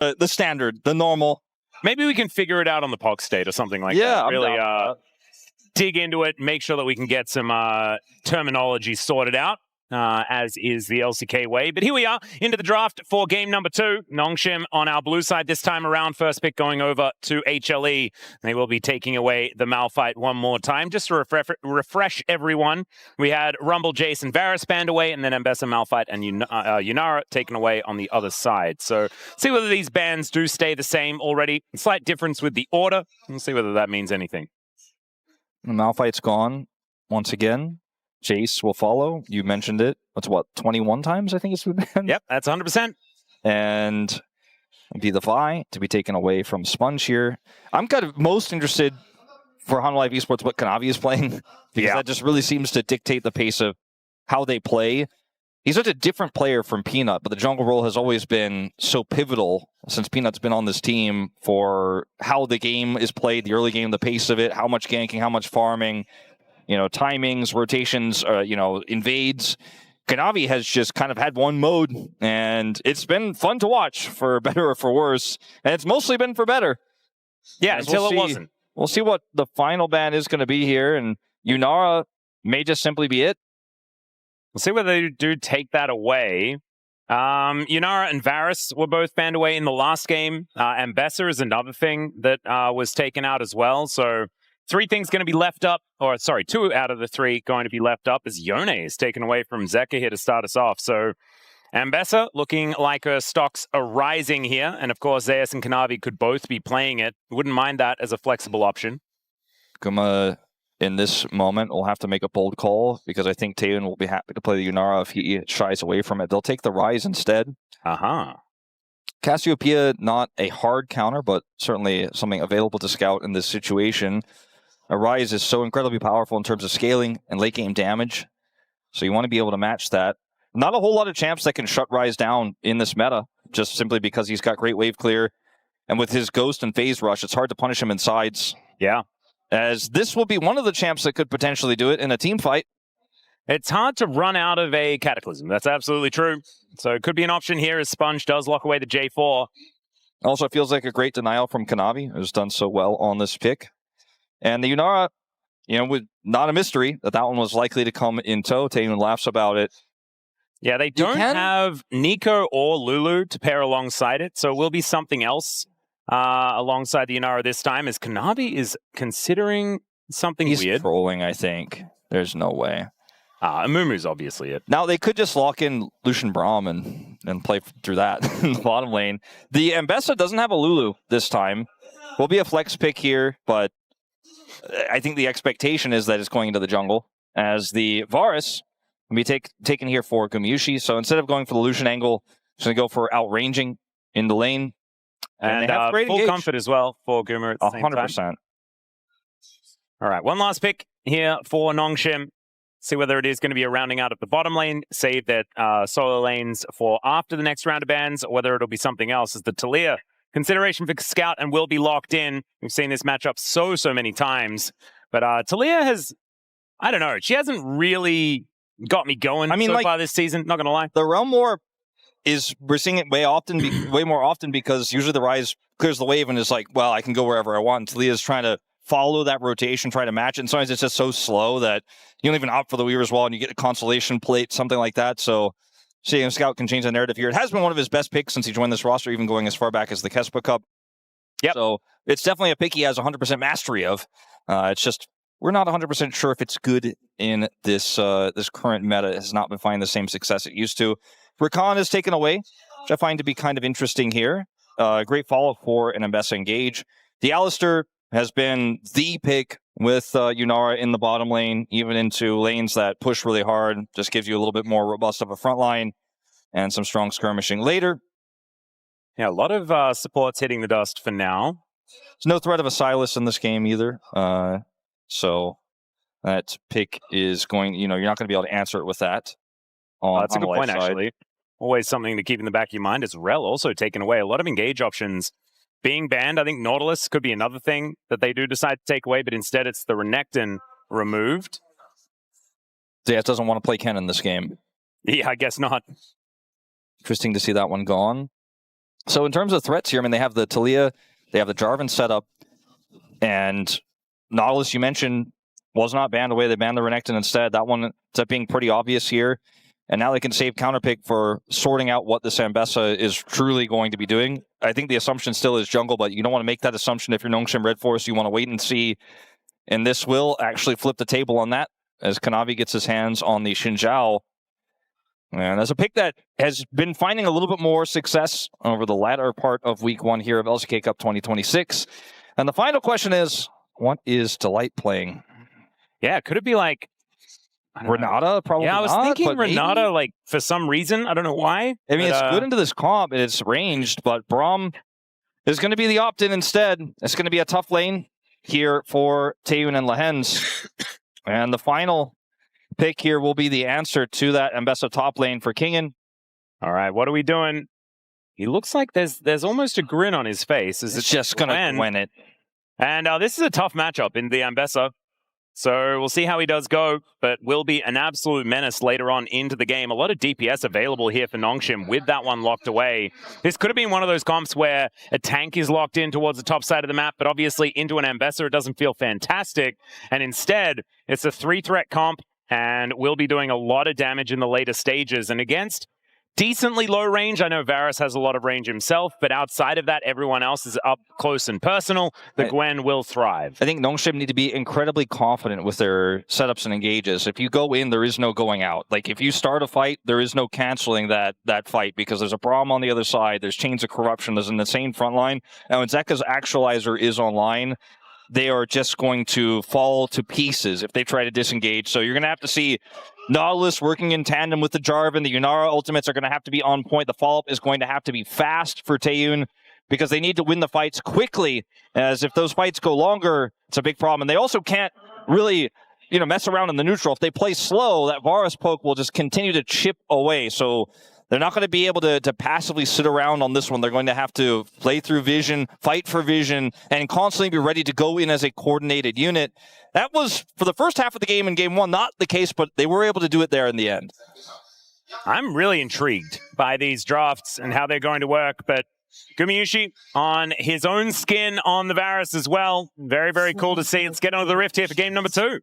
the standard, the normal. Maybe we can figure it out on the POG state or something like Yeah, that. I'm Really down. dig into it, make sure that we can get some terminology sorted out, as is the LCK way. But here we are, into the draft for game number 2. Nongshim on our blue side this time around. First pick going over to HLE. They will be taking away the Malphite one more time. Just to refresh everyone, we had Rumble, Jason, Varus banned away, and then Mbessa, Malphite, and Yunara taken away on the other side. So see whether these bans do stay the same already. Slight difference with the order. We'll see whether that means anything. The Malphite's gone once again. Jace will follow. You mentioned it. That's what, 21 times I think it's been? Yep, that's 100%. And be the Vi to be taken away from Sponge here. I'm kind of most interested for Hanwha Esports what Kanavi is playing, because that just really seems to dictate the pace of how they play. He's such a different player from Peanut, but the jungle role has always been so pivotal since Peanut's been on this team for how the game is played, the early game, the pace of it, how much ganking, how much farming, timings, rotations, invades. Kanavi has just kind of had one mode, and it's been fun to watch, for better or for worse. And it's mostly been for better. Yeah, until it wasn't. We'll see what the final ban is going to be here, and Yunara may just simply be it. We'll see whether they do take that away. Yunara and Varus were both banned away in the last game. Mbessa is another thing that was taken out as well. So 3 things going to be left up, or sorry, 2 out of the 3 going to be left up, as Yone is taken away from Zeka here to start us off. So Mbessa looking like her stocks are rising here. And of course, Zeus and Kanavi could both be playing it. Wouldn't mind that as a flexible option. Kuma, in this moment, will have to make a bold call, because I think Taeyeon will be happy to play the Yunara if he shies away from it. They'll take the Rise instead. Cassiopeia, not a hard counter, but certainly something available to scout in this situation. A Rise is so incredibly powerful in terms of scaling and late game damage, so you want to be able to match that. Not a whole lot of champs that can shut Rise down in this meta, just simply because he's got great wave clear, and with his Ghost and Phase Rush, it's hard to punish him in sides. Yeah. As this will be one of the champs that could potentially do it in a team fight. It's hard to run out of a Cataclysm. That's absolutely true. So it could be an option here as Sponge does lock away the J4. Also, it feels like a great denial from Kanavi, who's done so well on this pick. And the Yunara, with not a mystery that one was likely to come in tow. Taeyeon laughs about it. Yeah, they don't have Nico or Lulu to pair alongside it, so it will be something else alongside the Yunara this time, as Kanavi is considering something weird. He's trolling, I think. There's no way. Amumu's obviously it. Now, they could just lock in Lucian Braum and play through that in the bottom lane. The Mbessa doesn't have a Lulu this time. Will be a flex pick here, but I think the expectation is that it's going into the jungle, as the Varus will be taken here for Gumayushi. So instead of going for the Lucian angle, it's going to go for outranging in the lane. And full comfort as well for Guma at the same 100%. time. All right, one last pick here for Nongshim. See whether it is going to be a rounding out of the bottom lane, save that solo lanes for after the next round of bans, or whether it'll be something else, as the Talia consideration for Scout and will be locked in. We've seen this matchup so many times. But Talia has, I don't know, she hasn't really got me going so far this season, not going to lie. The Realm War we're seeing it way more often, because usually the Rise clears the wave and is like, well, I can go wherever I want. Talia's trying to follow that rotation, try to match it. And sometimes it's just so slow that you don't even opt for the Weaver's Wall and you get a consolation plate, something like that. So seeing Scout can change the narrative here. It has been one of his best picks since he joined this roster, even going as far back as the Kespa Cup. Yep. So it's definitely a pick he has 100% mastery of. It's just we're not 100% sure if it's good in this current meta. It has not been finding the same success it used to. Rakan is taken away, which I find to be kind of interesting here. Great follow for an Mbessa engage. The Alistair has been the pick with Yunara in the bottom lane, even into lanes that push really hard. Just gives you a little bit more robust of a front line and some strong skirmishing later. Yeah, a lot of supports hitting the dust for now. There's no threat of a Silas in this game either. So that pick is going, you're not going to be able to answer it with that. That's a good point, actually. Always something to keep in the back of your mind. Is Rel also taken away? A lot of engage options being banned. I think Nautilus could be another thing that they do decide to take away, but instead it's the Renekton removed. Zayas doesn't want to play Ken in this game. Yeah, I guess not. Interesting to see that one gone. So in terms of threats here, I mean, they have the Talia, they have the Jarvan setup, and Nautilus, you mentioned, was not banned away. They banned the Renekton instead. That one ends up being pretty obvious here. And now they can save counterpick for sorting out what this Ambessa is truly going to be doing. I think the assumption still is jungle, but you don't want to make that assumption if you're Nongshim RedForce. You want to wait and see. And this will actually flip the table on that as Kanavi gets his hands on the Xinjiao. And as a pick that has been finding a little bit more success over the latter part of week 1 here of LCK Cup 2026. And the final question is, what is Delight playing? Yeah, could it be like Renata? Probably Yeah, I was not, thinking but Renata, maybe? like, for some reason. I don't know why. I mean, but, it's good into this comp, and it's ranged, but Braum is going to be the opt-in instead. It's going to be a tough lane here for Taeyun and Lehens. And the final pick here will be the answer to that Ambessa top lane for Kingen. All right, what are we doing? He looks like there's almost a grin on his face. It's just going to win it. And this is a tough matchup in the Ambessa. So we'll see how he does go, but will be an absolute menace later on into the game. A lot of DPS available here for Nongshim with that one locked away. This could have been one of those comps where a tank is locked in towards the top side of the map, but obviously into an Ambessa it doesn't feel fantastic. And instead, it's a 3-threat comp, and will be doing a lot of damage in the later stages. And against decently low range, I know Varus has a lot of range himself, but outside of that, everyone else is up close and personal. The Gwen will thrive. I think Nongshim need to be incredibly confident with their setups and engages. If you go in, there is no going out. Like, if you start a fight, there is no canceling that fight, because there's a Braum on the other side, there's Chains of Corruption, there's an insane front line. Now, when Zeka's Actualizer is online, they are just going to fall to pieces if they try to disengage. So you're going to have to see Nautilus working in tandem with the Jarvan. The Yunara ultimates are going to have to be on point. The follow-up is going to have to be fast for Taeyun, because they need to win the fights quickly, as if those fights go longer, it's a big problem. And they also can't really, mess around in the neutral. If they play slow, that Varus poke will just continue to chip away. So they're not going to be able to passively sit around on this one. They're going to have to play through vision, fight for vision, and constantly be ready to go in as a coordinated unit. That was, for the first half of the game in Game 1, not the case, but they were able to do it there in the end. I'm really intrigued by these drafts and how they're going to work, but Gumayusi on his own skin on the Varus as well. Very, very cool to see. Let's get on to the Rift here for game number 2.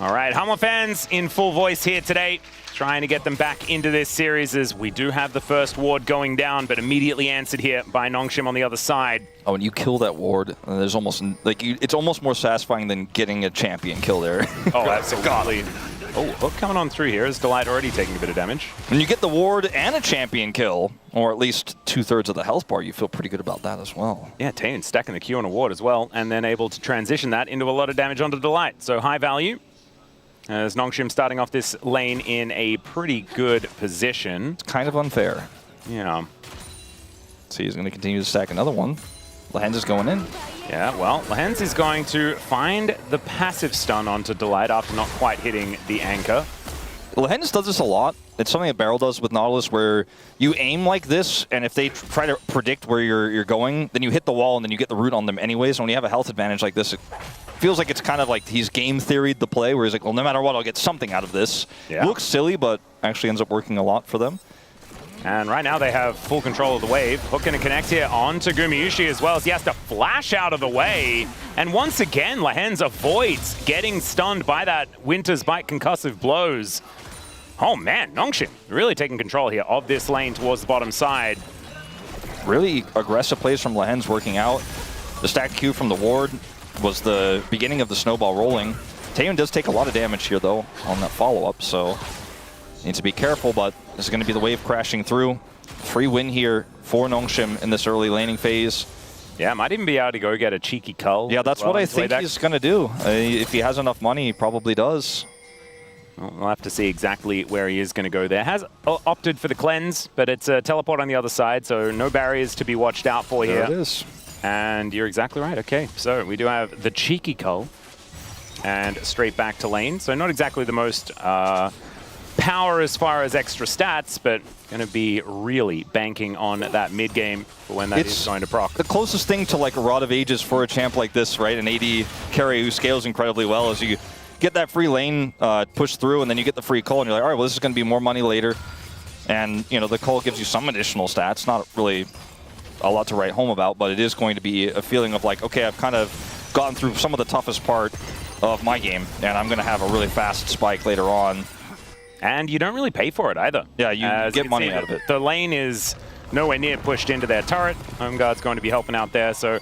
All right, Hanwha fans in full voice here today, trying to get them back into this series, as we do have the first ward going down, but immediately answered here by Nongshim on the other side. Oh, and you kill that ward, there's almost, it's almost more satisfying than getting a champion kill there. Oh, absolutely. Oh, hook coming on through here. Is Delight already taking a bit of damage? When you get the ward and a champion kill, or at least 2/3 of the health bar, you feel pretty good about that as well. Yeah, Taeyun stacking the Q on a ward as well, and then able to transition that into a lot of damage onto Delight. So high value, as Nongshim starting off this lane in a pretty good position. It's kind of unfair. Yeah. See, he's going to continue to stack another one. Lehens is going in. Yeah, well, Lehens is going to find the passive stun onto Delight after not quite hitting the anchor. Lehens does this a lot. It's something that Barrel does with Nautilus, where you aim like this, and if they try to predict where you're going, then you hit the wall, and then you get the root on them anyways. And when you have a health advantage like this, it feels like it's kind of like he's game theoried the play, where he's like, well, no matter what, I'll get something out of this. Yeah. Looks silly, but actually ends up working a lot for them. And right now they have full control of the wave. Hook going to connect here onto Gumayusi as well, as he has to flash out of the way. And once again, Lehens avoids getting stunned by that Winter's Bite concussive blows. Oh man, Nongshim really taking control here of this lane towards the bottom side. Really aggressive plays from Lehens working out. The stacked Q from the ward was the beginning of the snowball rolling. Taeyun does take a lot of damage here though on that follow-up, so needs to be careful, but this is going to be the wave crashing through. Free win here for Nongshim in this early laning phase. Yeah, might even be able to go get a cheeky cull. Yeah, that's what I think he's going to do. If he has enough money, he probably does. Well, we'll have to see exactly where he is going to go there. Has opted for the cleanse, but it's a teleport on the other side, so no barriers to be watched out for here. There it is. And you're exactly right. Okay, so we do have the cheeky cull and straight back to lane. So not exactly the most power as far as extra stats, but going to be really banking on that mid game for when that is going to proc. The closest thing to like a Rod of Ages for a champ like this, right? An AD carry who scales incredibly well, is you get that free lane push through, and then you get the free cull, and you're like, all right, well, this is going to be more money later. And, you know, the cull gives you some additional stats, not really a lot to write home about, but it is going to be a feeling of like, okay, I've kind of gotten through some of the toughest part of my game, and I'm going to have a really fast spike later on. And you don't really pay for it either. Yeah, you get money out of it. The lane is nowhere near pushed into their turret. Home Guard's going to be helping out there, so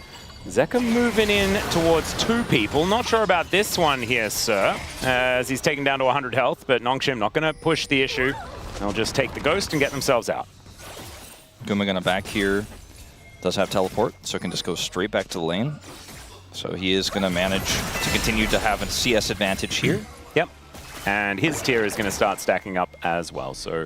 Zeka moving in towards 2 people. Not sure about this one here, sir, as he's taken down to 100 health, but Nongshim not going to push the issue. They'll just take the ghost and get themselves out. Guma going to back here. Does have teleport, so can just go straight back to the lane. So he is going to manage to continue to have a CS advantage here. Yep. And his tier is going to start stacking up as well, so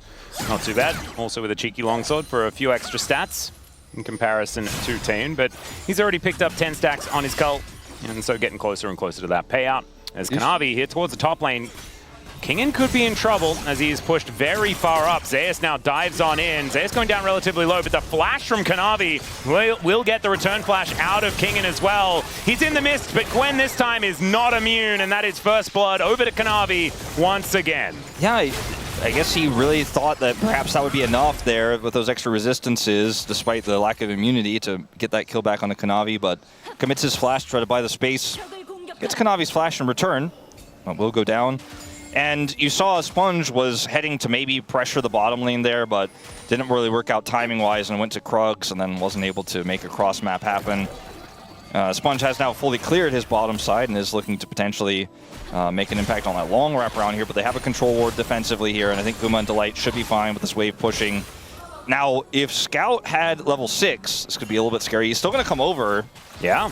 not too bad. Also with a cheeky longsword for a few extra stats in comparison to Taeun, but he's already picked up 10 stacks on his cult, and so getting closer and closer to that payout. As Kanavi here towards the top lane, Kingen could be in trouble as he is pushed very far up. Zeus now dives on in. Zeus going down relatively low, but the flash from Kanavi will get the return flash out of Kingen as well. He's in the mist, but Gwen this time is not immune, and that is first blood over to Kanavi once again. Yeah, I guess he really thought that perhaps that would be enough there with those extra resistances, despite the lack of immunity, to get that kill back on the Kanavi, but commits his flash, try to buy the space. Gets Kanavi's flash in return. Will go down. And you saw Sponge was heading to maybe pressure the bottom lane there, but didn't really work out timing-wise and went to Krugs and then wasn't able to make a cross map happen. Sponge has now fully cleared his bottom side and is looking to potentially make an impact on that long wraparound here, but they have a control ward defensively here, and I think Guma and Delight should be fine with this wave pushing. Now, if Scout had level 6, this could be a little bit scary. He's still going to come over. Yeah.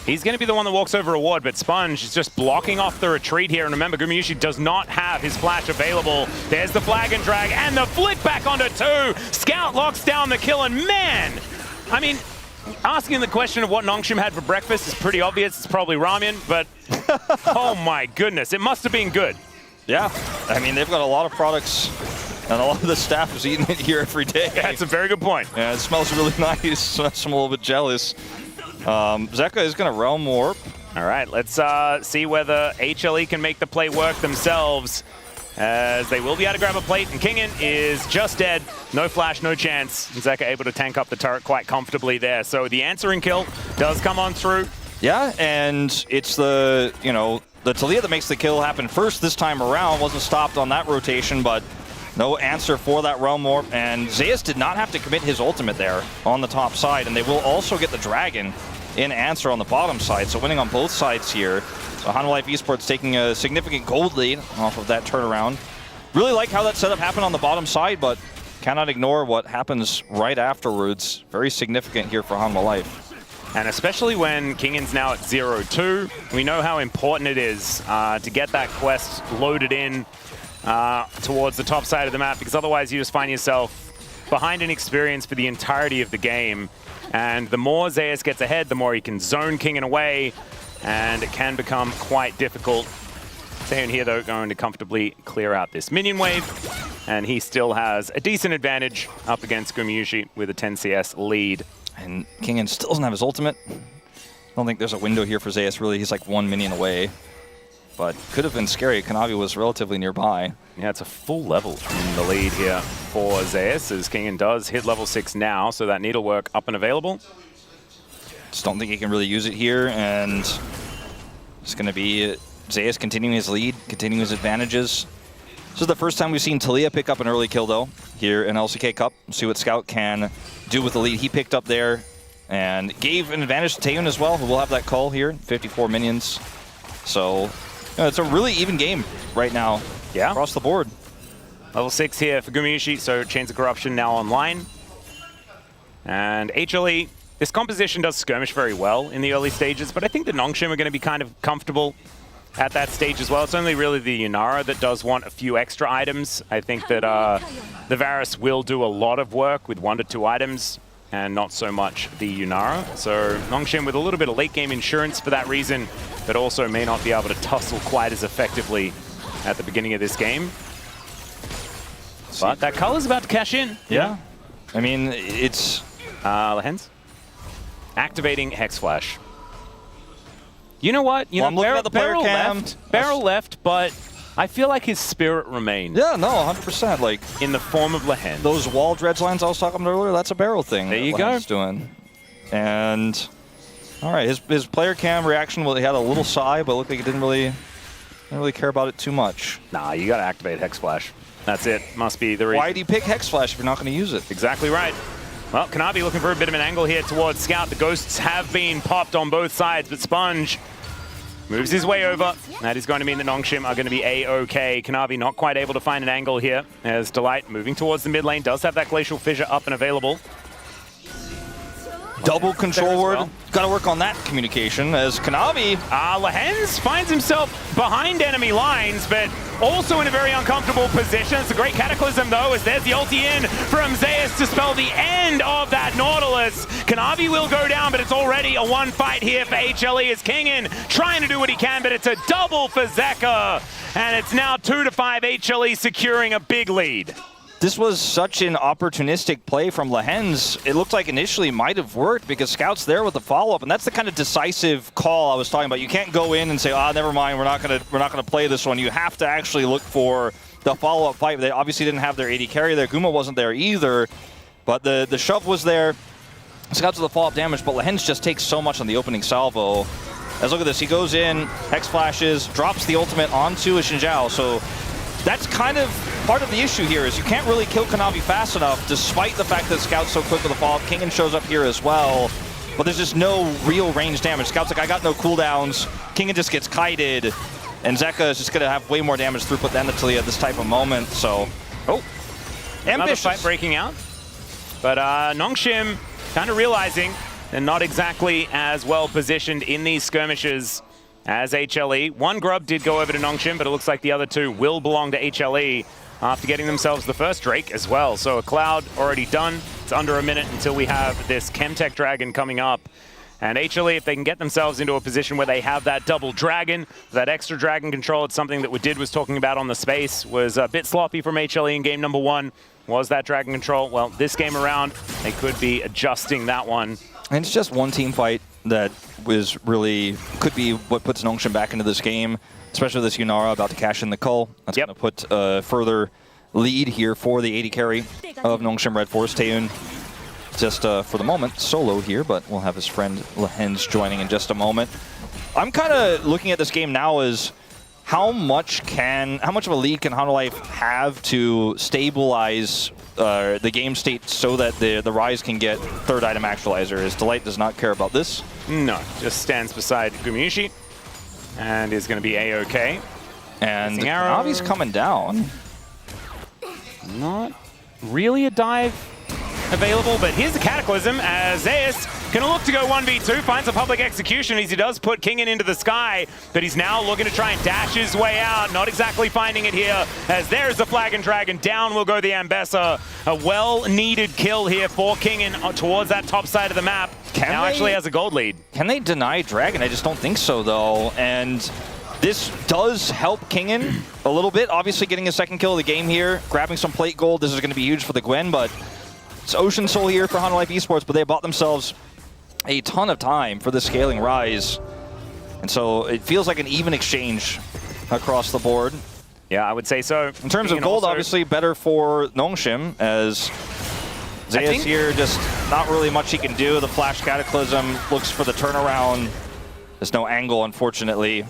He's going to be the one that walks over a ward, but Sponge is just blocking off the retreat here. And remember, Gumayushi does not have his flash available. There's the flag and drag, and the flick back onto 2. Scout locks down the kill, and man, I mean, asking the question of what Nongshim had for breakfast is pretty obvious. It's probably ramen, but oh my goodness, it must have been good. Yeah, I mean, they've got a lot of products, and a lot of the staff is eating it here every day. That's a very good point. Yeah, it smells really nice, so I'm a little bit jealous. Zeka is going to Realm Warp. All right, let's see whether HLE can make the play work themselves, as they will be able to grab a plate, and Kingen is just dead. No flash, no chance. And Zeka able to tank up the turret quite comfortably there. So the answering kill does come on through. Yeah, and it's the, you know, the Taliyah that makes the kill happen first this time around. Wasn't stopped on that rotation, but no answer for that Realm Warp, and Zeus did not have to commit his ultimate there on the top side, and they will also get the Dragon in answer on the bottom side, so winning on both sides here. So Hanwha Esports taking a significant gold lead off of that turnaround. Really like how that setup happened on the bottom side, but cannot ignore what happens right afterwards. Very significant here for Hanwha Life. And especially when Kingen's now at 0-2, we know how important it is to get that quest loaded in towards the top side of the map, because otherwise you just find yourself behind in experience for the entirety of the game. And the more Zeus gets ahead, the more he can zone Kingen away, and it can become quite difficult. Taeun here, though, going to comfortably clear out this minion wave, and he still has a decent advantage up against Gumayushi with a 10 CS lead. And Kingen still doesn't have his ultimate. I don't think there's a window here for Zeus, really. He's like 1 minion away. But could have been scary. Kanavi was relatively nearby. Yeah, it's a full level in the lead here for Zeus, as Kingen does hit level 6 now, so that needlework up and available. Just don't think he can really use it here, and it's going to be Zeus continuing his lead, continuing his advantages. This is the first time we've seen Taliyah pick up an early kill, though, here in LCK Cup. See what Scout can do with the lead he picked up there, and gave an advantage to Taeun as well, who will have that call here, 54 minions. So it's a really even game right now, across the board. Level 6 here for Gumayushi, so Chains of Corruption now online. And HLE, this composition does skirmish very well in the early stages, but I think the Nongshim are going to be kind of comfortable at that stage as well. It's only really the Yunara that does want a few extra items. I think that the Varus will do a lot of work with 1 to 2 items, and not so much the Yunara. So Nongshim with a little bit of late game insurance for that reason, but also may not be able to tussle quite as effectively at the beginning of this game. But that color's about to cash in. Yeah. I mean, it's... Lehens. Activating Hex Flash. You know what? I'm looking at the player cam. Barrel left, but I feel like his spirit remained. Yeah, no, 100%. Like, in the form of Lehens. Those wall dredge lines I was talking about earlier, that's a barrel thing. There you go. Doing. And, all right, his player cam reaction, well, he had a little sigh, but it looked like he didn't really care about it too much. Nah, you got to activate Hex Flash. That's it. Must be the reason. Why do you pick Hex Flash if you're not going to use it? Exactly right. Well, Kanavi looking for a bit of an angle here towards Scout. The ghosts have been popped on both sides, but Sponge moves his way over. That is going to mean that Nongshim are going to be A-OK. Kanavi not quite able to find an angle here as Delight moving towards the mid lane. Does have that Glacial Fissure up and available. Double control word. Well. Got to work on that communication as Kanavi. Lehens finds himself behind enemy lines, but also in a very uncomfortable position. It's a great Cataclysm, though, as there's the ulti in from Zeus to spell the end of that Nautilus. Kanavi will go down, but it's already a one fight here for HLE as Kingin trying to do what he can, but it's a double for Zeka. And it's now 2-5, HLE securing a big lead. This was such an opportunistic play from Lehens. It looked like initially might have worked because Scout's there with the follow-up, and that's the kind of decisive call I was talking about. You can't go in and say, never mind, we're not gonna play this one. You have to actually look for the follow-up fight. They obviously didn't have their AD carry there. Guma wasn't there either, but the shove was there. Scout's with the follow-up damage, but Lehens just takes so much on the opening salvo. As look at this, he goes in, Hex flashes, drops the ultimate onto a Xinjiao, so that's kind of part of the issue here is you can't really kill Kanavi fast enough despite the fact that Scout's so quick with the follow-up. Kingin shows up here as well, but there's just no real range damage. Scout's like, I got no cooldowns. Kingin just gets kited, and Zeka is just going to have way more damage throughput than Natalia at this type of moment, so... Another fight breaking out. But Nongshim kind of realizing they're not exactly as well positioned in these skirmishes as HLE. One grub did go over to Nongshim, but it looks like the other two will belong to HLE after getting themselves the first Drake as well. So a Cloud already done. It's under a minute until we have this Chemtech Dragon coming up. And HLE, if they can get themselves into a position where they have that double dragon, that extra dragon control, it's something that Wadid was talking about on the space, was a bit sloppy from HLE in game number 1. Was that dragon control? Well, this game around, they could be adjusting that one. And it's just one team fight that was really, could be what puts Nongshim back into this game, especially with this Yunara about to cash in the Cull. That's going to put a further lead here for the AD carry of Nongshim RedForce. Taeun just for the moment solo here, but we'll have his friend Lehens joining in just a moment. I'm kind of looking at this game now as how much of a lead can Hanwha Life have to stabilize the game state so that the Rise can get third item actualizer? As Delight does not care about this. No, just stands beside Gumayushi and is going to be A-OK. And Navi's coming down. Not really a dive available, but here's the Cataclysm as Zeus gonna look to go 1v2, finds a public execution as he does put Kingin into the sky, but he's now looking to try and dash his way out, not exactly finding it here, as there's the Flag and Dragon, down will go the Ambessa. A well-needed kill here for Kingin towards that top side of the map. Now actually has a gold lead. Can they deny Dragon? I just don't think so, though, and this does help Kingin a little bit, obviously getting a second kill of the game here, grabbing some plate gold. This is going to be huge for the Gwen, but it's Ocean Soul here for Hanwha Life Esports, but they bought themselves a ton of time for the scaling Rise. And so it feels like an even exchange across the board. Yeah, I would say so. In terms of gold, obviously better for Nongshim, as Zeus here, just not really much he can do. The Flash Cataclysm looks for the turnaround. There's no angle, unfortunately.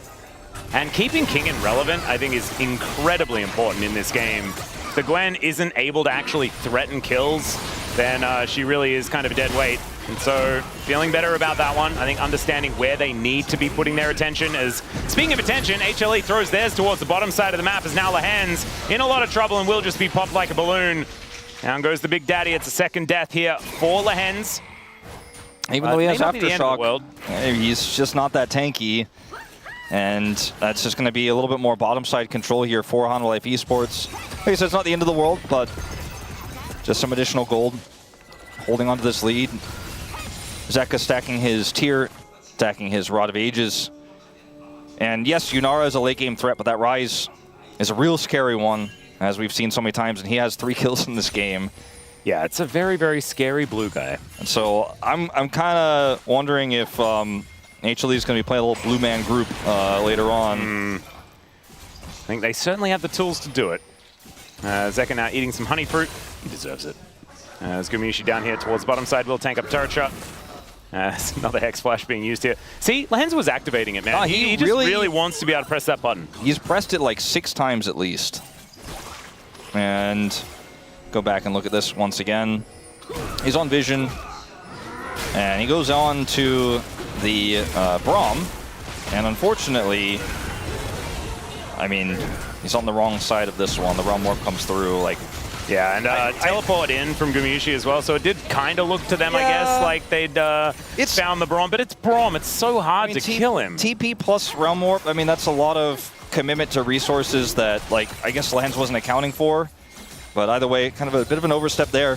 And keeping Kingin relevant, I think, is incredibly important in this game. If the Gwen isn't able to actually threaten kills, then she really is kind of a dead weight. And so, feeling better about that one. I think understanding where they need to be putting their attention is, speaking of attention, HLE throws theirs towards the bottom side of the map as now Lehens in a lot of trouble and will just be popped like a balloon. Down goes the Big Daddy. It's a second death here for Lehens. Even though he has Aftershock, he's just not that tanky. And that's just going to be a little bit more bottom side control here for Hanwha Life Esports. Like I said, it's not the end of the world, but just some additional gold. Holding on to this lead. Zeka stacking his tier, stacking his Rod of Ages. And yes, Yunara is a late game threat, but that Rise is a real scary one. as we've seen so many times, and he has 3 kills in this game. Yeah, it's a very, very scary blue guy. And so I'm kind of wondering if HLE is going to be playing a little blue man group later on. I think they certainly have the tools to do it. Zeka now eating some honey fruit. He deserves it. As Gumayusi down here towards the bottom side will tank up turret shot. Another Hex Flash being used here. See, Lens was activating it, man. He just really wants to be able to press that button. He's pressed it like 6 times at least. And go back and look at this once again. He's on vision. And he goes on to the Braum. And unfortunately, I mean, he's on the wrong side of this one. The Braum warp comes through like... Yeah, and teleport in from Gumayusi as well, so it did kind of look to them, I guess, like they'd found the Braum, but it's Braum. It's so hard to kill him. TP plus Realm Warp, I mean, that's a lot of commitment to resources that, like, I guess Lens wasn't accounting for. But either way, kind of a bit of an overstep there.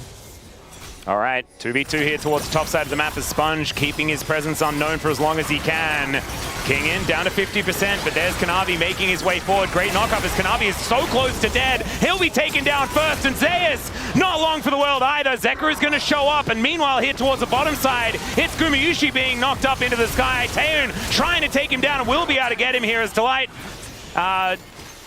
All right, 2v2 here towards the top side of the map is Sponge, keeping his presence unknown for as long as he can. King in, down to 50%, but there's Kanavi making his way forward. Great knockup as Kanavi is so close to dead. He'll be taken down first, and Zeus, not long for the world either. Zeka is going to show up, and meanwhile here towards the bottom side, it's Gumayusi being knocked up into the sky. Taeun trying to take him down, and will be able to get him here as Delight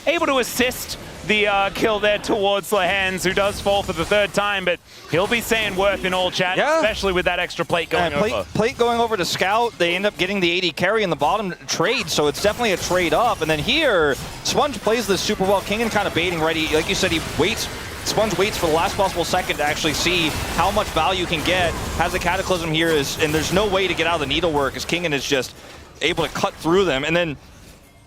able to assist the kill there towards Lehens, who does fall for the 3rd time, but he'll be saying worth in all chat, especially with that extra plate going over. Plate going over to Scout. They end up getting the AD carry in the bottom trade, so it's definitely a trade up. And then here, Sponge plays this super well. Kingen kind of baiting ready. Like you said, he waits. Sponge waits for the last possible second to actually see how much value he can get. Has a Cataclysm here, and there's no way to get out of the needlework, as Kingen is just able to cut through them. And then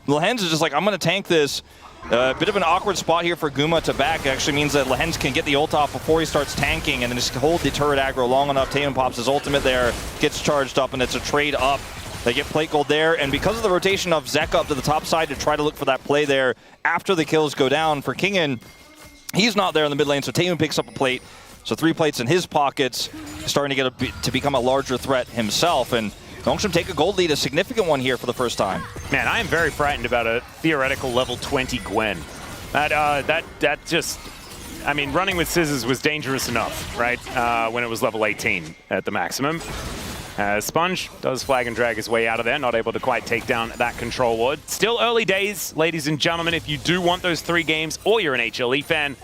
Lehens is just like, I'm going to tank this. Bit of an awkward spot here for Guma to back. It actually means that Lehens can get the ult off before he starts tanking and then just hold the turret aggro long enough. Taeun pops his ultimate there, gets charged up, and it's a trade up. They get plate gold there, and because of the rotation of Zeka up to the top side to try to look for that play there after the kills go down for Kingen, he's not there in the mid lane, so Taeun picks up a plate. So 3 plates in his pockets, starting to get to become a larger threat himself. And Nongshim take a gold lead, a significant one here for the first time. Man, I am very frightened about a theoretical level 20 Gwen. That just, I mean, running with scissors was dangerous enough, right? When it was level 18 at the maximum. Sponge does flag and drag his way out of there, not able to quite take down that control ward. Still early days, ladies and gentlemen. If you do want those 3 games, or you're an HLE fan,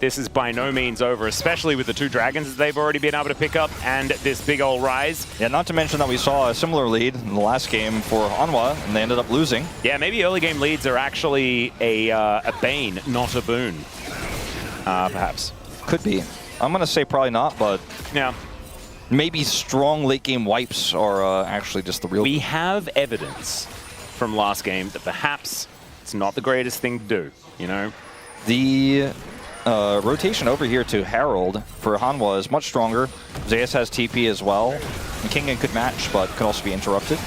this is by no means over, especially with the 2 dragons that they've already been able to pick up, and this big old rise. Yeah, not to mention that we saw a similar lead in the last game for Hanwha, and they ended up losing. Yeah, maybe early game leads are actually a bane, not a boon, perhaps. Could be. I'm going to say probably not, but... Yeah. Maybe strong late game wipes are actually just the real... We have evidence from last game that perhaps it's not the greatest thing to do, you know? The rotation over here to Herald for Hanwha is much stronger. Zeus has TP as well. And Kingen could match, but could also be interrupted.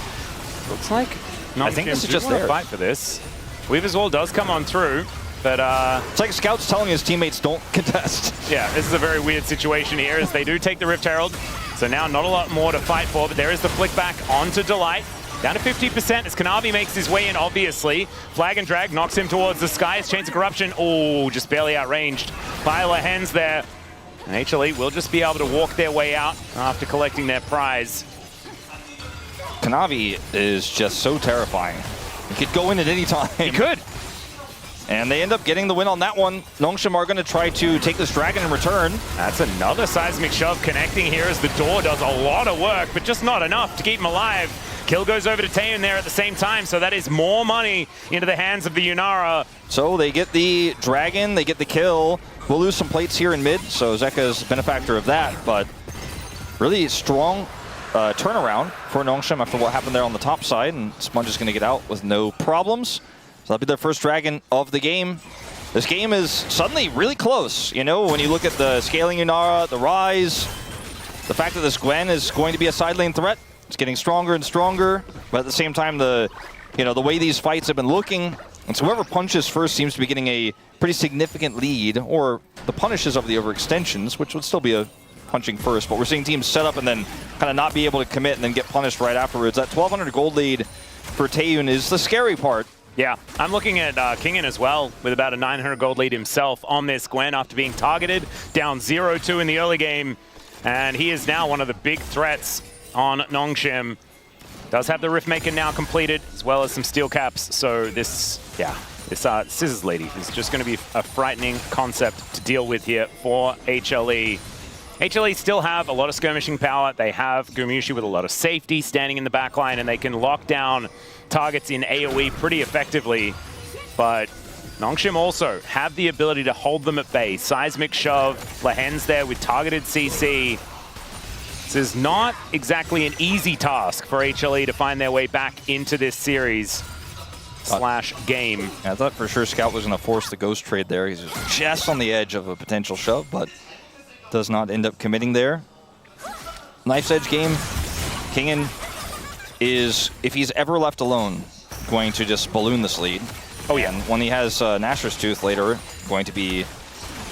Looks like I think this is just there. Fight for this. Weaver's Wall does come on through, but it's like Scout's telling his teammates don't contest. Yeah, this is a very weird situation here as they do take the Rift Herald. So now not a lot more to fight for, but there is the flick back onto Delight. Down to 50% as Kanavi makes his way in, obviously. Flag and drag knocks him towards the sky. His Chains of Corruption, oh, just barely outranged by Lehens there. And HLE will just be able to walk their way out after collecting their prize. Kanavi is just so terrifying. He could go in at any time. He could. And they end up getting the win on that one. Nongshim are going to try to take this dragon in return. That's another seismic shove connecting here as the door does a lot of work, but just not enough to keep him alive. Kill goes over to Taeun there at the same time, so that is more money into the hands of the Yunara. So they get the dragon, they get the kill. We'll lose some plates here in mid, so Zeka's benefactor of that, but really strong turnaround for Nongshim after what happened there on the top side, and Sponge is going to get out with no problems. So that'll be their first dragon of the game. This game is suddenly really close. You know, when you look at the scaling Yunara, the rise, the fact that this Gwen is going to be a side lane threat, it's getting stronger and stronger. But at the same time, the way these fights have been looking, and so whoever punches first seems to be getting a pretty significant lead, or the punishes of the overextensions, which would still be a punching first. But we're seeing teams set up and then kind of not be able to commit and then get punished right afterwards. That 1,200 gold lead for Taeun is the scary part. Yeah, I'm looking at Kingen as well, with about a 900 gold lead himself on this Gwen after being targeted, down 0-2 in the early game. And he is now one of the big threats on Nongshim. Does have the Riftmaker now completed, as well as some steel caps. So this Scissors Lady is just going to be a frightening concept to deal with here for HLE. HLE still have a lot of skirmishing power. They have Gumushi with a lot of safety standing in the back line, and they can lock down targets in AoE pretty effectively. But Nongshim also have the ability to hold them at bay. Seismic shove, Lehen's there with targeted CC. This is not exactly an easy task for HLE to find their way back into this series / game. I thought for sure Scout was going to force the ghost trade there. He's just on the edge of a potential shove, but does not end up committing there. Knife's Edge game. Kingen is, if he's ever left alone, going to just balloon this lead. Oh yeah. And when he has Nashor's Tooth later, going to be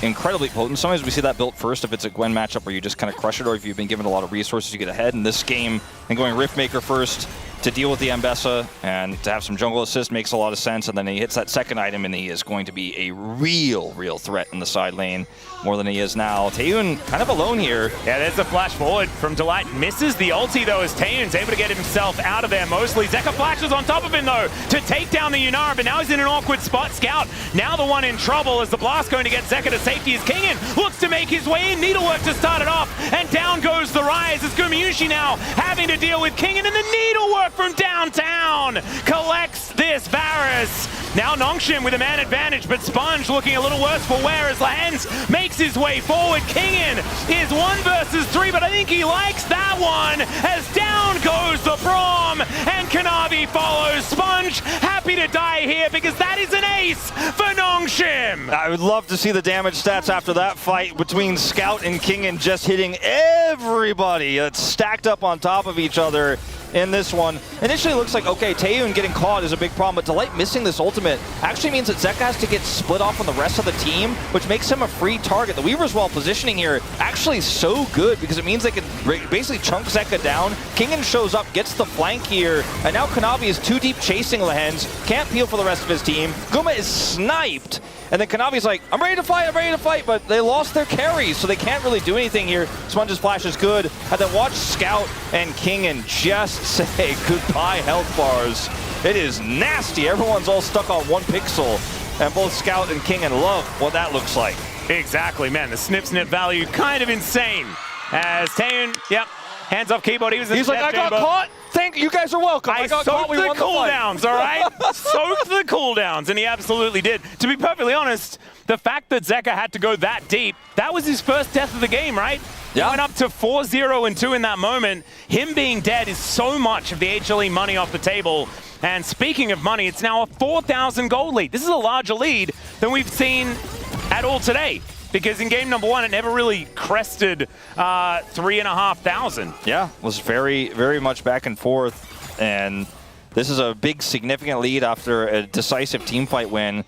incredibly potent. Sometimes we see that built first if it's a Gwen matchup where you just kind of crush it, or if you've been given a lot of resources, you get ahead. In this game, and going Riftmaker first to deal with the Ambessa and to have some jungle assist makes a lot of sense. And then he hits that second item, and he is going to be a real threat in the side lane, more than he is now. Taeyun kind of alone here. Yeah, there's a flash forward from Delight. Misses the ulti, though, as Taeyun's able to get himself out of there mostly. Zeka flashes on top of him, though, to take down the Yunara, but now he's in an awkward spot. Scout, now the one in trouble as the blast going to get Zeka to safety as Kingen looks to make his way in. Needlework to start it off, and down goes the Rise as Gumiyushi now having to deal with Kingen, and the Needlework from downtown collects this Varus. Now Nongshim with a man advantage, but Sponge looking a little worse for wear as Lahens makes his way forward. Kingen is 1 versus 3, but I think he likes that one as down goes the Braum, and Kanavi follows. Sponge happy to die here because that is an ace for Nongshim. I would love to see the damage stats after that fight between Scout and Kingen, just hitting everybody that's stacked up on top of each other in this one. Initially it looks like, okay, Taeyun getting caught is a big problem, but Delight missing this ultimate actually means that Zeka has to get split off on the rest of the team, which makes him a free target. The Weaver's Wall positioning here actually so good because it means they can basically chunk Zeka down. Kingen shows up, gets the flank here, and now Kanavi is too deep chasing Lahens, can't peel for the rest of his team. Guma is sniped, and then Kanavi's like, I'm ready to fight, but they lost their carries, so they can't really do anything here. Sponge's flash is good, and then watch Scout and Kingen just say goodbye health bars. It is nasty. Everyone's all stuck on 1 pixel, and both Scout and Kingen love what that looks like. Exactly, man. The snip value kind of insane. As Taeyun, yep, hands off keyboard. He's like, I got caught. Thank you. Guys are welcome. I got caught. We won the cooldowns, all right? Soaked the cooldowns, and he absolutely did. To be perfectly honest, the fact that Zeka had to go that deep, that was his first death of the game, right? Yeah. He went up to 4-0 and 2 in that moment. Him being dead is so much of the HLE money off the table. And speaking of money, it's now a 4,000 gold lead. This is a larger lead than we've seen at all today, because in game number 1, it never really crested 3,500. Yeah, was very much back and forth. And this is a big, significant lead after a decisive teamfight win.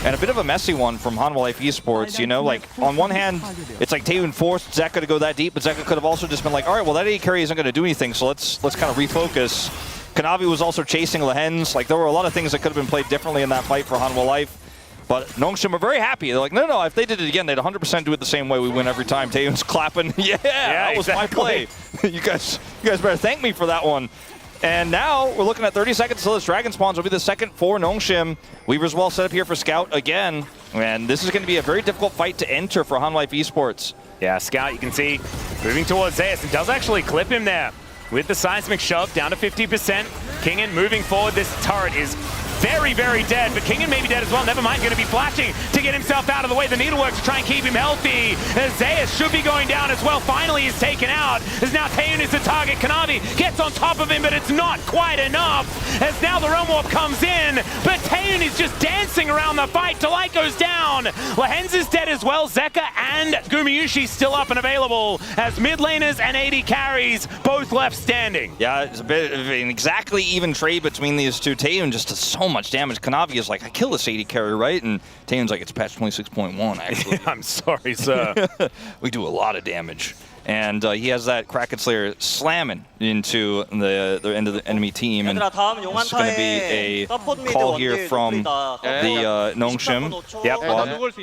And a bit of a messy one from Hanwha Life Esports, you know, like on one hand, it's like Taeyun forced Zeka to go that deep, but Zeka could have also just been like, all right, well, that AD carry isn't going to do anything, so let's kind of refocus. Kanavi was also chasing Lahens. Like, there were a lot of things that could have been played differently in that fight for Hanwha Life. But Nongshim are very happy. They're like, no, if they did it again, they'd 100% do it the same way. We win every time. Taeyun's clapping. Yeah, that was my play. you guys better thank me for that one. And now we're looking at 30 seconds until this Dragon spawns. Will be the second for Nongshim. Weaver's Wall set up here for Scout again. And this is going to be a very difficult fight to enter for Hanwha Life Esports. Yeah, Scout, you can see, moving towards Zeus, and does actually clip him there with the seismic shove down to 50%. Kingen moving forward. This turret is very dead, but Kingen may be dead as well. Never mind, going to be flashing to get himself out of the way. The Needlework to try and keep him healthy. Zeus should be going down as well. Finally, he's taken out. As now Taeyun is the target. Kanavi gets on top of him, but it's not quite enough. As now the Realm Warp comes in, but Taeyun is just dancing around the fight. Delight goes down. Lahens is dead as well. Zeka and Gumiyushi still up and available as mid laners and AD carries both left standing. Yeah, it's a bit of an exactly even trade between these two. Taeyun just does so much damage. Kanavi is like, I kill this AD carry, right? And Taeyun's like, it's patch 26.1, actually. I'm sorry, sir. We do a lot of damage. And he has that Kraken Slayer slamming into the end of the enemy team. And it's going to be a call here from the Nongshim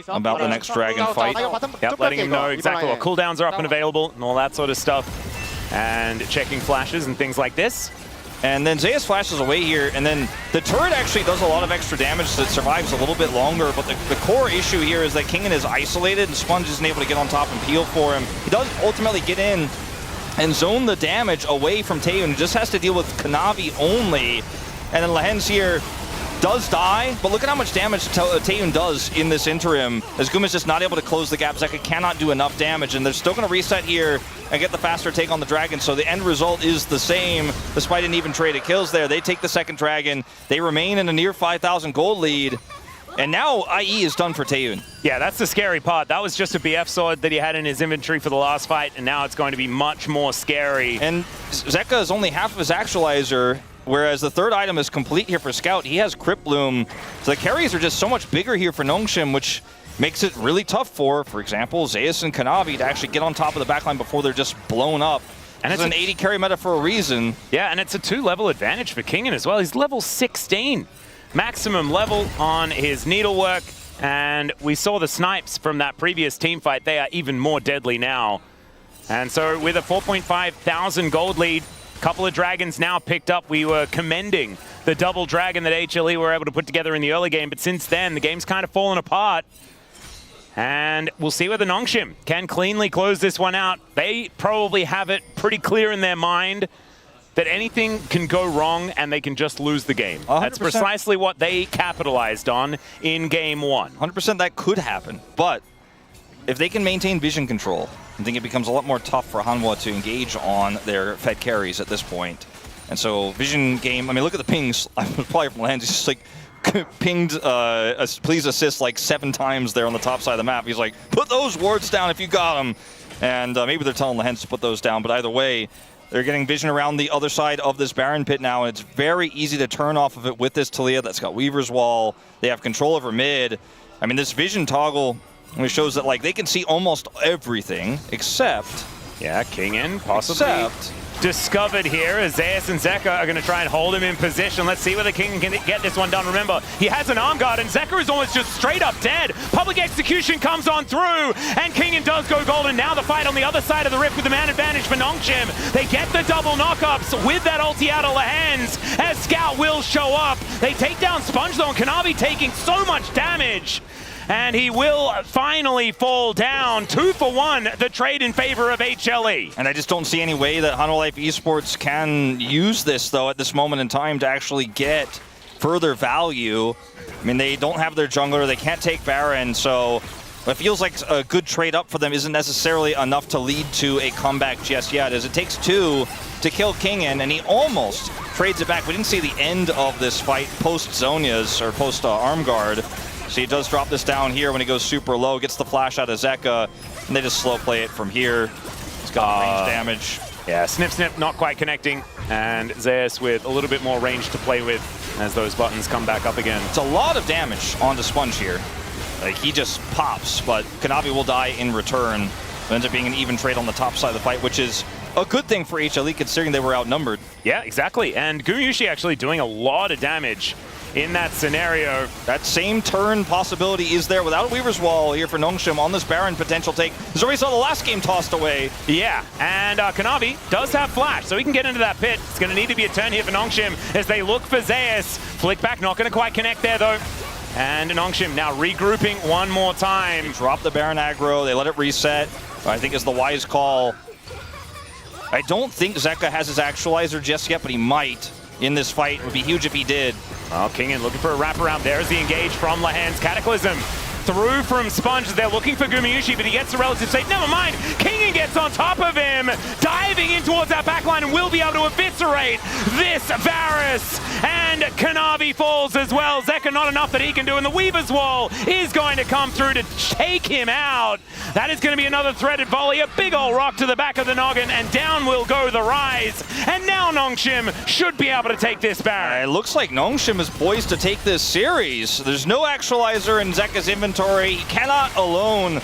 about the next dragon fight. Yep, letting him know exactly what cooldowns are up and available and all that sort of stuff. And checking flashes and things like this. And then Zeus flashes away here, and then the turret actually does a lot of extra damage, so it survives a little bit longer, but the core issue here is that Kingen is isolated, and Sponge isn't able to get on top and peel for him. He does ultimately get in and zone the damage away from Taeyun, just has to deal with Kanavi only, and then Lehens here does die, but look at how much damage Taeyun does in this interim, as Guma's just not able to close the gap. Zeka cannot do enough damage, and they're still going to reset here and get the faster take on the dragon, so the end result is the same, despite an even trade of kills there. They take the second dragon, they remain in a near 5,000 gold lead, and now IE is done for Taeyun. Yeah, that's the scary part. That was just a BF sword that he had in his inventory for the last fight, and now it's going to be much more scary. And Zeka is only half of his actualizer, whereas the third item is complete here for Scout. He has Crypt Bloom, so the carries are just so much bigger here for Nongshim, which makes it really tough for example, Zeus and Kanavi to actually get on top of the backline before they're just blown up. And it's an 80 carry meta for a reason. Yeah, and it's a 2-level advantage for Kingen as well. He's level 16. Maximum level on his needlework. And we saw the snipes from that previous team fight. They are even more deadly now. And so with a 4,500 gold lead, couple of dragons now picked up. We were commending the double dragon that HLE were able to put together in the early game, but since then, the game's kind of fallen apart. And we'll see whether Nongshim can cleanly close this one out. They probably have it pretty clear in their mind that anything can go wrong and they can just lose the game. 100%. That's precisely what they capitalized on in game one. 100% that could happen, but if they can maintain vision control, I think it becomes a lot more tough for Hanwha to engage on their fed carries at this point. And so vision game, I mean, look at the pings. I was probably from Lens, he's just like pinged please assist like 7 times there on the top side of the map. He's like, put those wards down if you got them. And maybe they're telling the Hens to put those down, but either way, they're getting vision around the other side of this Baron pit now, and it's very easy to turn off of it with this Talia that's got Weaver's Wall. They have control over mid. I mean, this vision toggle shows that like they can see almost everything except... Yeah, Kingen possibly discovered here as Zeus and Zeka are going to try and hold him in position. Let's see whether Kingen can get this one done. Remember, he has an arm guard and Zeka is almost just straight up dead. Public execution comes on through and Kingen does go golden. Now the fight on the other side of the rift with the man advantage for Nongshim. They get the double knockups with that ulti out of Lehens as Scout will show up. They take down Sponge though, and Kanavi taking so much damage. And he will finally fall down. 2 for 1, the trade in favor of HLE. And I just don't see any way that Hanwha Life Esports can use this, though, at this moment in time to actually get further value. I mean, they don't have their jungler, they can't take Baron, so it feels like a good trade up for them isn't necessarily enough to lead to a comeback just yet, as it takes 2 to kill Kingen, and he almost trades it back. We didn't see the end of this fight post-Zhonya's, or post-Arm Guard. So he does drop this down here when he goes super low, gets the flash out of Zeka, and they just slow play it from here. He's got range damage. Yeah, Snip Snip not quite connecting, and Zeus with a little bit more range to play with as those buttons come back up again. It's a lot of damage onto Sponge here. Like, he just pops, but Kanavi will die in return. It ends up being an even trade on the top side of the fight, which is a good thing for HLE considering they were outnumbered. Yeah, exactly, and Gumyushi actually doing a lot of damage in that scenario. That same turn possibility is there without Weaver's Wall here for Nongshim on this Baron potential take. As already saw the last game tossed away. Yeah, and Kanavi does have flash, so he can get into that pit. It's going to need to be a turn here for Nongshim as they look for Zeus. Flick back, not going to quite connect there though. And Nongshim now regrouping one more time. They drop the Baron aggro, they let it reset. I think is the wise call. I don't think Zeka has his actualizer just yet, but he might in this fight. It would be huge if he did. Well, Kingen looking for a wraparound. There's the engage from Lehens. Cataclysm through from Sponge. They're looking for Gumyushi, but he gets the relative safe. Never mind. Kingen gets on top of him, diving in towards that backline and will be able to eviscerate this Varus. And Kanavi falls as well. Zeka not enough that he can do, and the Weaver's Wall is going to come through to take him out. That is going to be another threaded volley, a big old rock to the back of the noggin, and down will go the Rise. And now Nongshim should be able to take this Baron. It looks like Nongshim is poised to take this series. There's no actualizer in Zeka's inventory. He cannot alone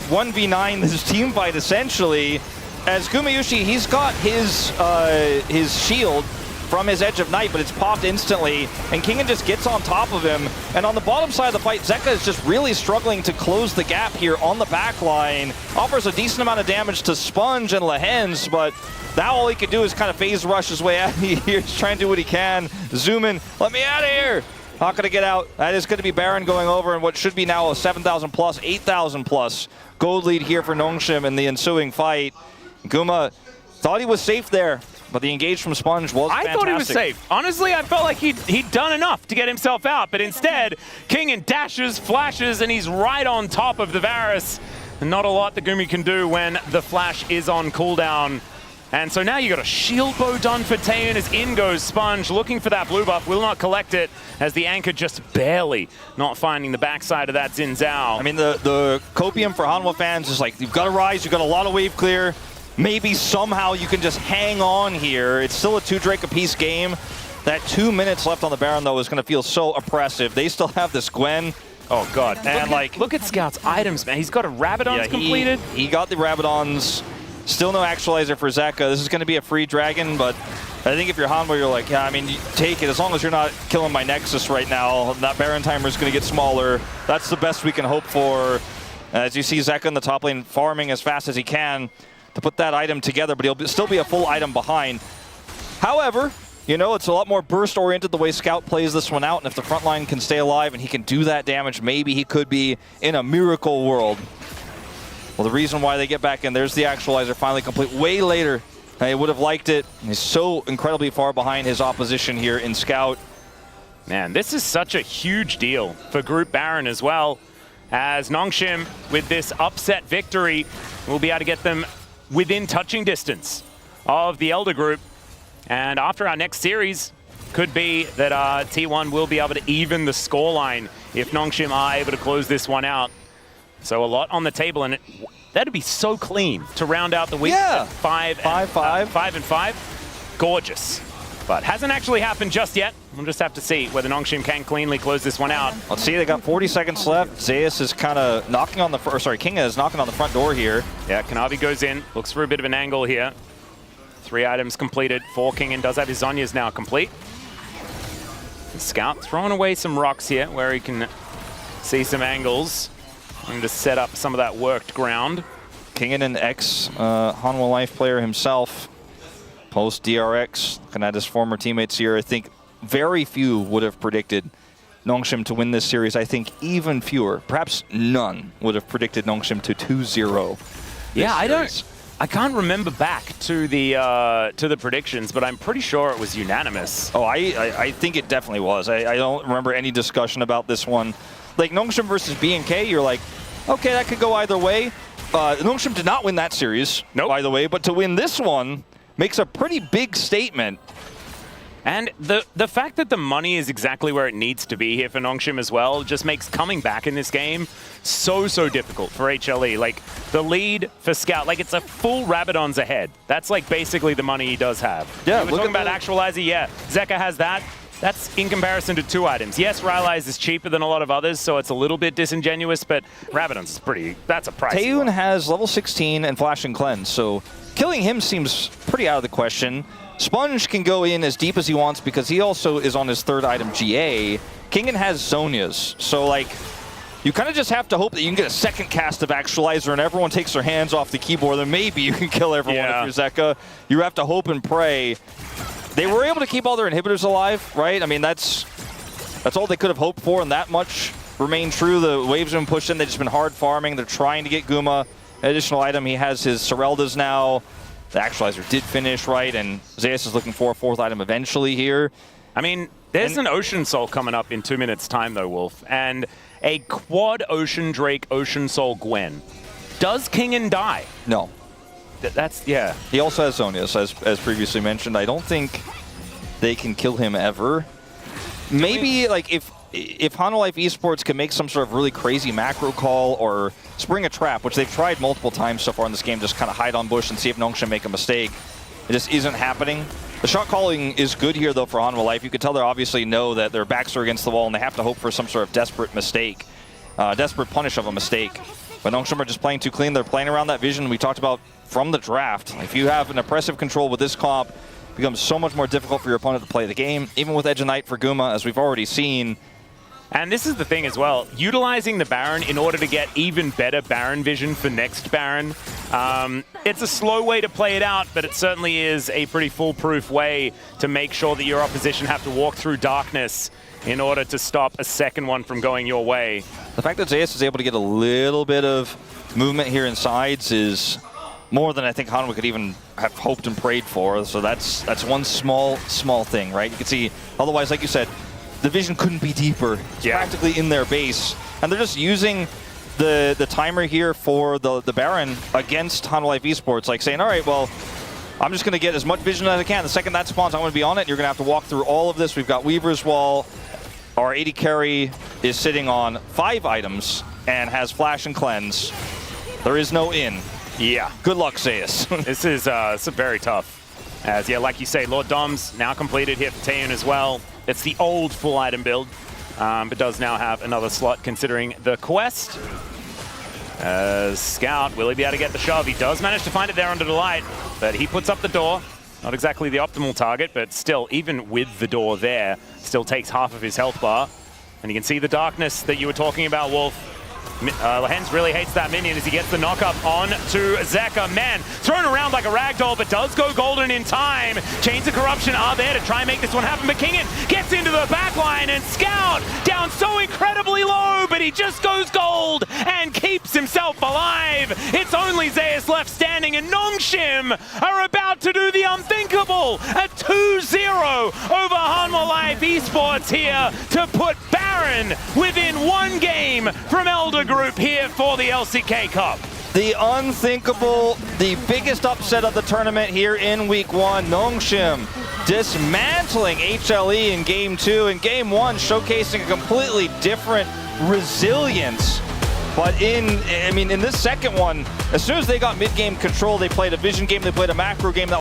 1v9 this team fight, essentially. as Gumayushi, he's got his shield from his Edge of Night, but it's popped instantly, and Kingen just gets on top of him. And on the bottom side of the fight, Zeka is just really struggling to close the gap here on the back line. Offers a decent amount of damage to Sponge and Lehens, but now all he can do is kind of phase rush his way out of here. He's trying to do what he can. Zoom in, let me out of here. Not going to get out. That is going to be Baron going over, and what should be now a 7,000 plus, 8,000 plus gold lead here for Nongshim in the ensuing fight. Guma thought he was safe there, but the engage from Sponge was fantastic. I thought he was safe. Honestly, I felt like he'd done enough to get himself out, but instead, Kingen dashes, flashes, and he's right on top of the Varus. Not a lot that Gumi can do when the flash is on cooldown. And so now you got a shield bow done for Taeun as in goes Sponge, looking for that blue buff, will not collect it as the anchor just barely not finding the backside of that Xin Zhao. I mean, the copium for Hanwha fans is like, you've got to rise, you've got a lot of wave clear. Maybe somehow you can just hang on here. It's still a 2 Drake apiece game. That 2 minutes left on the Baron, though, is going to feel so oppressive. They still have this Gwen. Oh, God. And look at Scout's items, man. He's got a Rabadon's completed. He got the Rabadons. Still no actualizer for Zeka. This is going to be a free dragon, but I think if you're Hanwha, you're like, yeah, I mean, you take it. As long as you're not killing my Nexus right now, that Baron timer is going to get smaller. That's the best we can hope for. As you see Zeka in the top lane farming as fast as he can to put that item together, but he'll still be a full item behind. However, you know, it's a lot more burst-oriented the way Scout plays this one out, and if the front line can stay alive and he can do that damage, maybe he could be in a miracle world. Well, the reason why they get back in, there's the actualizer finally complete way later. I would have liked it. He's so incredibly far behind his opposition here in Scout. Man, this is such a huge deal for Group Baron as well, as Nongshim, with this upset victory, will be able to get them within touching distance of the Elder Group. And after our next series, could be that T1 will be able to even the scoreline if Nongshim are able to close this one out. So a lot on the table, and that'd be so clean to round out the week. Yeah. 5 and 5. Gorgeous. But hasn't actually happened just yet. We'll just have to see whether Nongshim can cleanly close this one out. Let's see, they got 40 seconds left. Zeus is kind of knocking on the, Kinga is knocking on the front door here. Yeah, Kanavi goes in, looks for a bit of an angle here. 3 items completed. 4 Kingen does have his Zhonya's now complete. The Scout throwing away some rocks here where he can see some angles and to set up some of that worked ground. Kingen, an ex-Hanwha Life player himself, post-DRX, looking at his former teammates here, I think very few would have predicted Nongshim to win this series. I think even fewer, perhaps none, would have predicted Nongshim to 2-0. Yeah, I can't remember back to the predictions, but I'm pretty sure it was unanimous. Oh, I think it definitely was. I don't remember any discussion about this one. Like Nongshim versus BNK, you're like, okay, that could go either way. Nongshim did not win that series, by the way, but to win this one makes a pretty big statement. And the fact that the money is exactly where it needs to be here for Nongshim as well just makes coming back in this game so difficult for HLE. Like, the lead for Scout, like, it's a full Rabadon's ahead. That's, like, basically the money he does have. Yeah, we're talking about Actualizer, yeah. Zeka has that. That's in comparison to 2 items. Yes, Rylai's is cheaper than a lot of others, so it's a little bit disingenuous, but Rabadon's is pretty, that's a price. Taeun has level 16 and Flash and Cleanse, so killing him seems pretty out of the question. Sponge can go in as deep as he wants because he also is on his 3rd item, GA. Kingen has Zhonya's, so like, you kind of just have to hope that you can get a second cast of Actualizer and everyone takes their hands off the keyboard, then maybe you can kill everyone if you're Zeka. You have to hope and pray. They were able to keep all their inhibitors alive, right? I mean, that's all they could have hoped for, and that much remained true. The waves have been pushed in. They've just been hard farming. They're trying to get Guma an additional item. He has his Sereldas now. The Actualizer did finish, right? And Zeus is looking for a 4th item eventually here. I mean, there's an Ocean Soul coming up in 2 minutes' time, though, Wolf. And a quad Ocean Drake, Ocean Soul Gwen. Does Kingen die? No. That's, yeah. He also has Zhonya's, as previously mentioned. I don't think they can kill him ever. Maybe, like, if Hanwha Life Esports can make some sort of really crazy macro call or spring a trap, which they've tried multiple times so far in this game, just kind of hide on bush and see if Nongshim make a mistake. It just isn't happening. The shot calling is good here, though, for Hanwha Life. You could tell they obviously know that their backs are against the wall and they have to hope for some sort of desperate mistake, desperate punish of a mistake. But Nongshim are just playing too clean. They're playing around that vision we talked about from the draft. If you have an oppressive control with this comp, it becomes so much more difficult for your opponent to play the game, even with Edge of Night for Guma, as we've already seen. And this is the thing as well, utilizing the Baron in order to get even better Baron vision for next Baron. It's a slow way to play it out, but it certainly is a pretty foolproof way to make sure that your opposition have to walk through darkness in order to stop a second one from going your way. The fact that Zeus is able to get a little bit of movement here in sides is more than I think Hanwha could even have hoped and prayed for. So that's one small thing, right? You can see, otherwise, like you said, the vision couldn't be deeper. It's practically in their base. And they're just using the timer here for the Baron against Hanwha Esports, like saying, all right, well, I'm just going to get as much vision as I can. The second that spawns, I'm going to be on it. You're going to have to walk through all of this. We've got Weaver's Wall. Our AD carry is sitting on 5 items and has Flash and Cleanse. There is no in. Yeah. Good luck, Zeus. This is very tough. As, yeah, like you say, Lord Dom's now completed here for Taeyun as well. It's the old full item build, but does now have another slot considering the quest. Scout, will he be able to get the shove? He does manage to find it there under the light, but he puts up the door. Not exactly the optimal target, but still, even with the door there, still takes half of his health bar. And you can see the darkness that you were talking about, Wolf. Lehens really hates that minion as he gets the knockup on to Zeka. Man, thrown around like a ragdoll, but does go golden in time. Chains of Corruption are there to try and make this one happen, but Kingen gets into the backline, and Scout down so incredibly low, but he just goes gold and keeps himself alive. It's only Zeus left standing, and Nongshim are about to do the unthinkable. A 2-0 over Hanwha Esports here to put Baron within 1 game from Elder Group here for the LCK Cup. The unthinkable, the biggest upset of the tournament here in week 1. Nongshim dismantling HLE in game 2, and game 1 showcasing a completely different resilience. But in this second one, as soon as they got mid-game control, they played a vision game, they played a macro game that